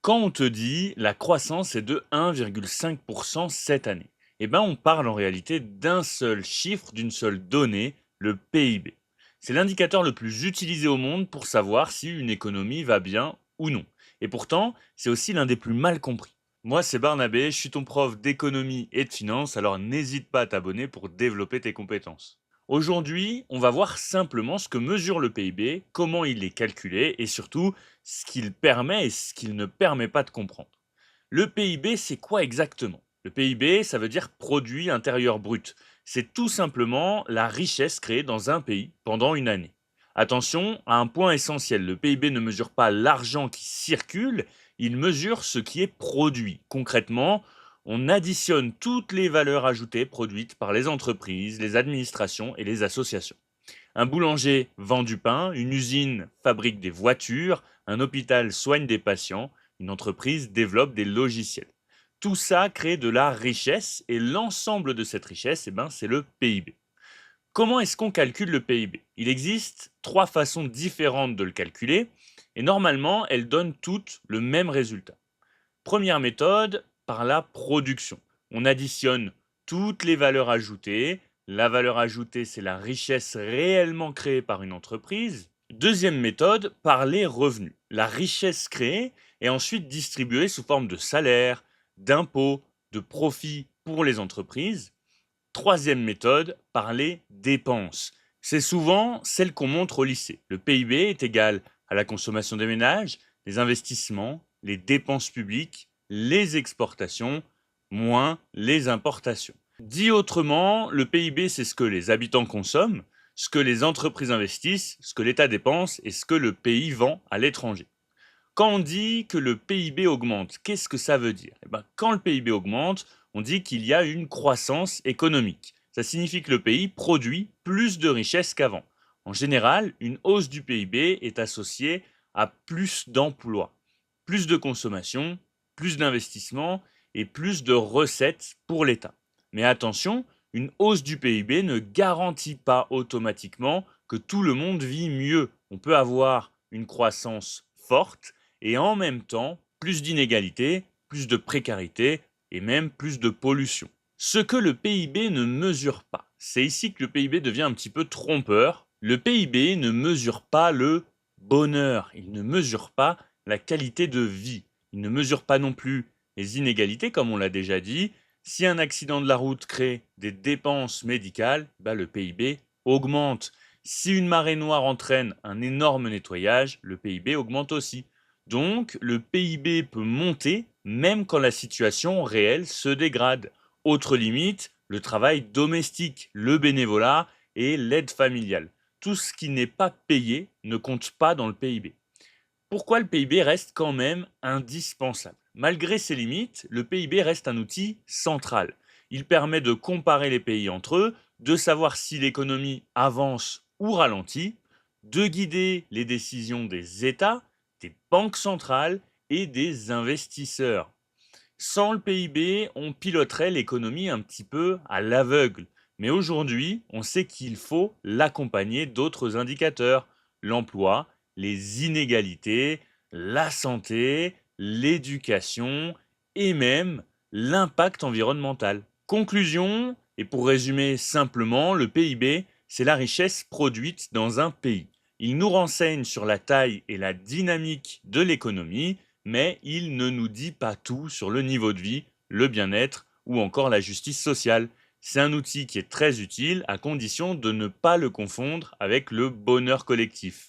Quand on te dit la croissance est de 1,5% cette année, on parle en réalité d'un seul chiffre, d'une seule donnée, le PIB. C'est l'indicateur le plus utilisé au monde pour savoir si une économie va bien ou non. Et pourtant, c'est aussi l'un des plus mal compris. Moi, c'est Barnabé, je suis ton prof d'économie et de finance, alors n'hésite pas à t'abonner pour développer tes compétences. Aujourd'hui, on va voir simplement ce que mesure le PIB, comment il est calculé et surtout ce qu'il permet et ce qu'il ne permet pas de comprendre. Le PIB, c'est quoi exactement? Le PIB, ça veut dire produit intérieur brut. C'est tout simplement la richesse créée dans un pays pendant une année. Attention à un point essentiel, le PIB ne mesure pas l'argent qui circule, il mesure ce qui est produit. Concrètement, on additionne toutes les valeurs ajoutées produites par les entreprises, les administrations et les associations. Un boulanger vend du pain, une usine fabrique des voitures, un hôpital soigne des patients, une entreprise développe des logiciels. Tout ça crée de la richesse et l'ensemble de cette richesse, c'est le PIB. Comment est-ce qu'on calcule le PIB? Il existe trois façons différentes de le calculer et normalement, elles donnent toutes le même résultat. Première méthode, par la production. On additionne toutes les valeurs ajoutées. La valeur ajoutée, c'est la richesse réellement créée par une entreprise. Deuxième méthode, par les revenus. La richesse créée est ensuite distribuée sous forme de salaire, d'impôts, de profits pour les entreprises. Troisième méthode, par les dépenses. C'est souvent celle qu'on montre au lycée. Le PIB est égal à la consommation des ménages, les investissements, les dépenses publiques, les exportations, moins les importations. Dit autrement, le PIB, c'est ce que les habitants consomment, ce que les entreprises investissent, ce que l'État dépense et ce que le pays vend à l'étranger. Quand on dit que le PIB augmente, qu'est-ce que ça veut dire? Quand le PIB augmente, on dit qu'il y a une croissance économique. Ça signifie que le pays produit plus de richesses qu'avant. En général, une hausse du PIB est associée à plus d'emplois, plus de consommation, plus d'investissements et plus de recettes pour l'État. Mais attention, une hausse du PIB ne garantit pas automatiquement que tout le monde vit mieux. On peut avoir une croissance forte et en même temps plus d'inégalités, plus de précarité et même plus de pollution. Ce que le PIB ne mesure pas, c'est ici que le PIB devient un petit peu trompeur. Le PIB ne mesure pas le bonheur, il ne mesure pas la qualité de vie, il ne mesure pas non plus les inégalités comme on l'a déjà dit. Si un accident de la route crée des dépenses médicales, le PIB augmente. Si une marée noire entraîne un énorme nettoyage, le PIB augmente aussi. Donc, le PIB peut monter même quand la situation réelle se dégrade. Autre limite, le travail domestique, le bénévolat et l'aide familiale. Tout ce qui n'est pas payé ne compte pas dans le PIB. Pourquoi le PIB reste quand même indispensable? Malgré ses limites, le PIB reste un outil central. Il permet de comparer les pays entre eux, de savoir si l'économie avance ou ralentit, de guider les décisions des États, des banques centrales et des investisseurs. Sans le PIB, on piloterait l'économie un petit peu à l'aveugle. Mais aujourd'hui, on sait qu'il faut l'accompagner d'autres indicateurs, l'emploi, les inégalités, la santé, l'éducation et même l'impact environnemental. Conclusion, et pour résumer simplement, le PIB, c'est la richesse produite dans un pays. Il nous renseigne sur la taille et la dynamique de l'économie, mais il ne nous dit pas tout sur le niveau de vie, le bien-être ou encore la justice sociale. C'est un outil qui est très utile à condition de ne pas le confondre avec le bonheur collectif.